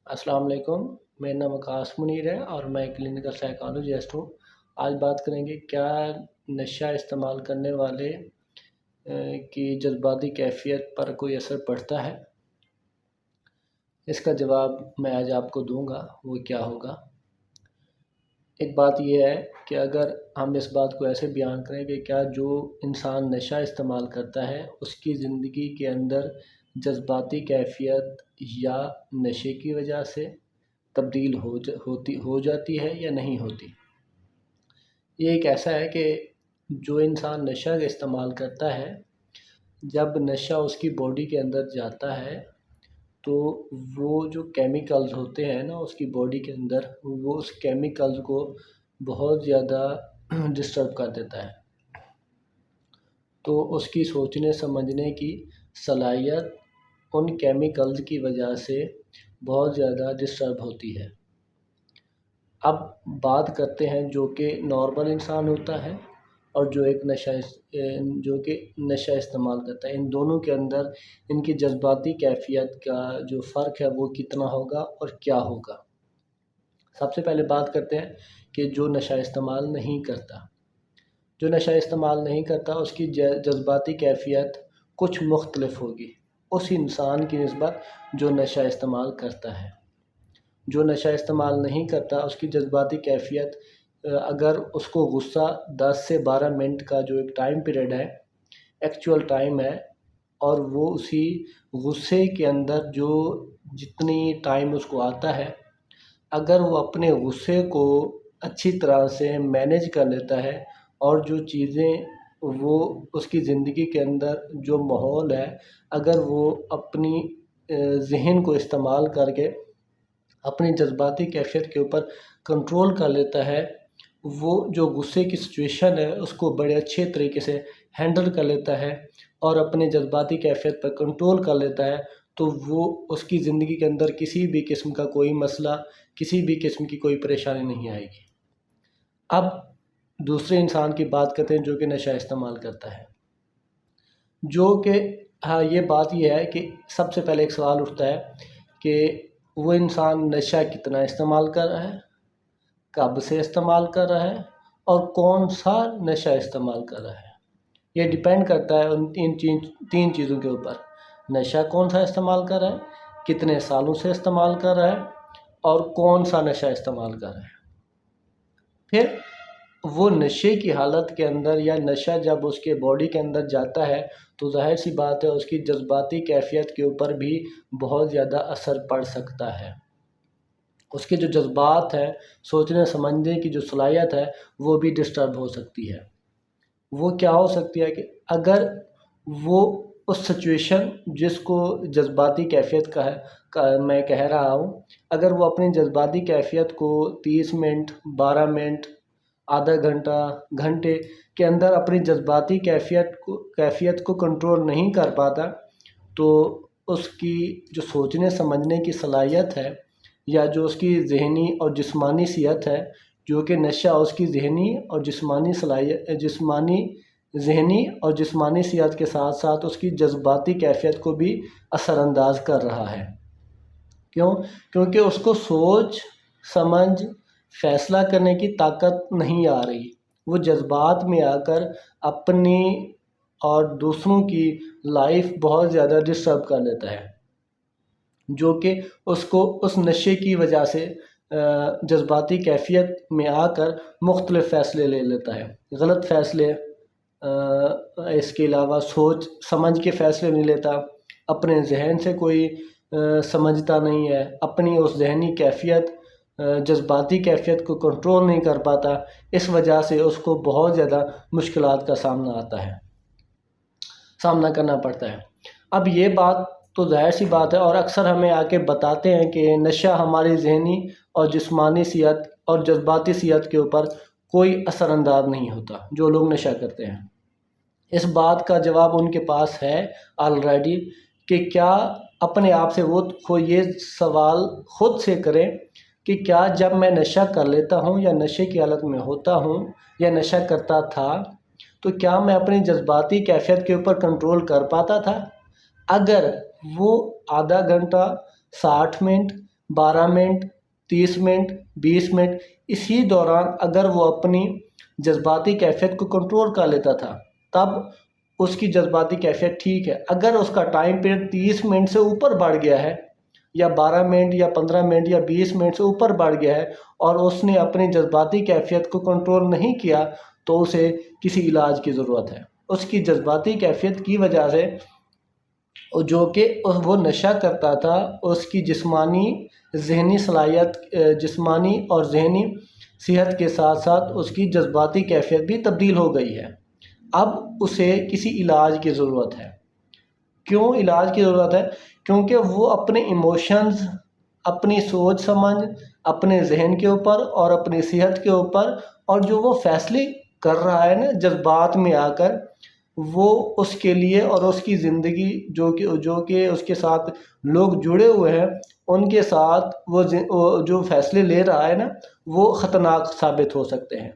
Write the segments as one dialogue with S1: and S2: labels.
S1: अस्सलाम वालेकुम। मेरा नाम आकाश मुनीर है और मैं क्लिनिकल साइकोलॉजिस्ट हूँ। आज बात करेंगे क्या नशा इस्तेमाल करने वाले की जज्बाती कैफ़ियत पर कोई असर पड़ता है। इसका जवाब मैं आज आपको दूंगा, वो क्या होगा। एक बात यह है कि अगर हम इस बात को ऐसे बयान करें कि क्या जो इंसान नशा इस्तेमाल करता है उसकी ज़िंदगी के अंदर जज्बाती कैफ़ियत या नशे की वजह से तब्दील हो जाती है या नहीं होती। ये एक ऐसा है कि जो इंसान नशा का इस्तेमाल करता है, जब नशा उसकी बॉडी के अंदर जाता है तो वो जो केमिकल्स होते हैं ना उसकी बॉडी के अंदर, वो उस केमिकल्स को बहुत ज़्यादा डिस्टर्ब कर देता है। तो उसकी सोचने समझने की सलाहियत उन केमिकल्स की वजह से बहुत ज़्यादा डिस्टर्ब होती है। अब बात करते हैं जो कि नॉर्मल इंसान होता है और जो कि नशा इस्तेमाल करता है। इन दोनों के अंदर इनकी जज्बाती कैफ़ियत का जो फ़र्क है वो कितना होगा और क्या होगा। सबसे पहले बात करते हैं कि जो नशा इस्तेमाल नहीं करता। जो नशा इस्तेमाल नहीं करता उसकी जज्बाती कैफ़ियत कुछ मुख्तलिफ होगी उस इंसान की निस्बत जो नशा इस्तेमाल करता है। जो नशा इस्तेमाल नहीं करता उसकी जज्बाती कैफ़ियत, अगर उसको गुस्सा 10 से 12 मिनट का जो एक टाइम पीरियड है, एक्चुअल टाइम है, और वो उसी गुस्से के अंदर जो जितनी टाइम उसको आता है, अगर वो अपने गुस्से को अच्छी तरह से मैनेज कर लेता है और जो चीज़ें वो उसकी ज़िंदगी के अंदर जो माहौल है, अगर वो अपनी ज़हन को इस्तेमाल करके अपनी जज्बाती कैफ़ियत के ऊपर कंट्रोल कर लेता है, वो जो गुस्से की सिचुएशन है उसको बड़े अच्छे तरीके से हैंडल कर लेता है और अपने जज्बाती कैफ़ियत पर कंट्रोल कर लेता है, तो वो उसकी ज़िंदगी के अंदर किसी भी किस्म का कोई मसला, किसी भी किस्म की कोई परेशानी नहीं आएगी। अब दूसरे इंसान की बात करते हैं जो कि नशा इस्तेमाल करता है। जो कि हाँ, ये बात ये है कि सबसे पहले एक सवाल उठता है कि वो इंसान नशा कितना इस्तेमाल कर रहा है, कब से इस्तेमाल कर रहा है और कौन सा नशा इस्तेमाल कर रहा है। ये डिपेंड करता है उन तीन चीज़ों के ऊपर। नशा कौन सा इस्तेमाल कर रहा है, कितने सालों से इस्तेमाल कर रहा है और कौन सा नशा इस्तेमाल कर रहा है। फिर वो नशे की हालत के अंदर या नशा जब उसके बॉडी के अंदर जाता है तो ज़ाहिर सी बात है उसकी जज्बाती कैफ़ियत के ऊपर भी बहुत ज़्यादा असर पड़ सकता है। उसके जो जज्बात हैं, सोचने समझने की जो सलाहियत है, वो भी डिस्टर्ब हो सकती है। वो क्या हो सकती है कि अगर वो उस सिचुएशन जिसको जज्बाती कैफ़ियत मैं कह रहा हूँ, अगर वो अपनी जज्बाती कैफ़ियत को 30 मिनट, 12 मिनट, आधा घंटा, घंटे के अंदर अपनी जज्बाती कैफ़ियत को कंट्रोल नहीं कर पाता, तो उसकी जो सोचने समझने की सलाहियत है या जो उसकी ज़हनी और जिस्मानी सेहत है, जो कि नशा उसकी ज़हनी और जिस्मानी सेहत के साथ साथ उसकी जज्बाती कैफ़ियत को भी असरअंदाज कर रहा है। क्यों? क्योंकि उसको सोच समझ फ़ैसला करने की ताकत नहीं आ रही। वो जज्बात में आकर अपनी और दूसरों की लाइफ बहुत ज़्यादा डिस्टर्ब कर लेता है, जो कि उसको उस नशे की वजह से जज्बाती कैफ़ियत में आकर मुख्तलिफ़ फ़ैसले ले लेता है। गलत फ़ैसले, इसके अलावा सोच समझ के फ़ैसले नहीं लेता, अपने ज़हन से कोई समझता नहीं है, अपनी उस ज़हनी कैफ़ियत जज्बाती कैफ़ियत को कंट्रोल नहीं कर पाता। इस वजह से उसको बहुत ज़्यादा मुश्किलात का सामना करना पड़ता है। अब ये बात तो ज़ाहिर सी बात है और अक्सर हमें आके बताते हैं कि नशा हमारी ज़हनी और जिस्मानी सेहत और जज्बाती सेहत के ऊपर कोई असरअंदाज नहीं होता जो लोग नशा करते हैं। इस बात का जवाब उनके पास है ऑलरेडी कि क्या अपने आप से वो ये सवाल ख़ुद से करें कि क्या जब मैं नशा कर लेता हूँ या नशे की हालत में होता हूँ या नशा करता था, तो क्या मैं अपनी जज्बाती कैफ़ियत के ऊपर कंट्रोल कर पाता था। अगर वो आधा घंटा, 60 मिनट, 12 منٹ 30 منٹ 20 منٹ، اسی دوران اگر وہ اپنی جذباتی کیفیت کو کنٹرول کر لیتا تھا تب اس کی جذباتی کیفیت ٹھیک ہے۔ اگر اس کا ٹائم پیریڈ 30 منٹ سے اوپر بڑھ گیا ہے یا 12 منٹ یا 15 منٹ یا 20 منٹ سے اوپر بڑھ گیا ہے اور اس نے اپنی جذباتی کیفیت کو کنٹرول نہیں کیا تو اسے کسی علاج کی ضرورت ہے۔ اس کی جذباتی کیفیت کی وجہ سے جو کہ وہ نشہ کرتا تھا، اس کی جسمانی ذہنی صلاحیت، جسمانی اور ذہنی صحت کے ساتھ ساتھ اس کی جذباتی کیفیت بھی تبدیل ہو گئی ہے۔ اب اسے کسی علاج کی ضرورت ہے۔ کیوں علاج کی ضرورت ہے؟ کیونکہ وہ اپنے ایموشنز، اپنی سوچ سمجھ، اپنے ذہن کے اوپر اور اپنی صحت کے اوپر، اور جو وہ فیصلے کر رہا ہے نا جذبات میں آ کر، وہ اس کے لیے اور اس کی زندگی جو کہ اس کے ساتھ لوگ جڑے ہوئے ہیں ان کے ساتھ وہ جو فیصلے لے رہا ہے نا وہ خطرناک ثابت ہو سکتے ہیں۔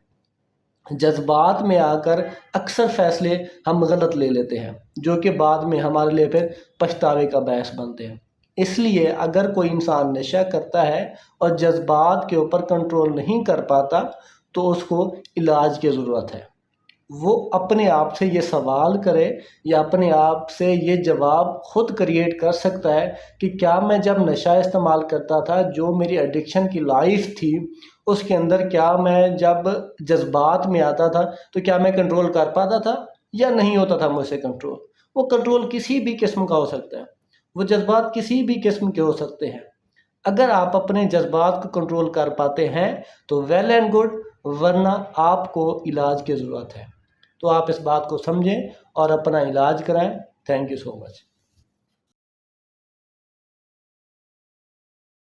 S1: جذبات میں آ کر اکثر فیصلے ہم غلط لے لیتے ہیں جو کہ بعد میں ہمارے لیے پھر پچھتاوے کا باعث بنتے ہیں۔ اس لیے اگر کوئی انسان نشہ کرتا ہے اور جذبات کے اوپر کنٹرول نہیں کر پاتا تو اس کو علاج کی ضرورت ہے۔ وہ اپنے آپ سے یہ سوال کرے یا اپنے آپ سے یہ جواب خود کریٹ کر سکتا ہے کہ کیا میں جب نشہ استعمال کرتا تھا، جو میری ایڈکشن کی لائف تھی، اس کے اندر کیا میں جب جذبات میں آتا تھا تو کیا میں کنٹرول کر پاتا تھا یا نہیں ہوتا تھا مجھ سے کنٹرول؟ وہ کنٹرول کسی بھی قسم کا ہو سکتا ہے، وہ جذبات کسی بھی قسم کے ہو سکتے ہیں۔ اگر آپ اپنے جذبات کو کنٹرول کر پاتے ہیں تو ویل اینڈ گڈ، ورنہ آپ کو علاج کی ضرورت ہے۔ تو آپ اس بات کو سمجھیں اور اپنا علاج کرائیں۔ Thank you so much.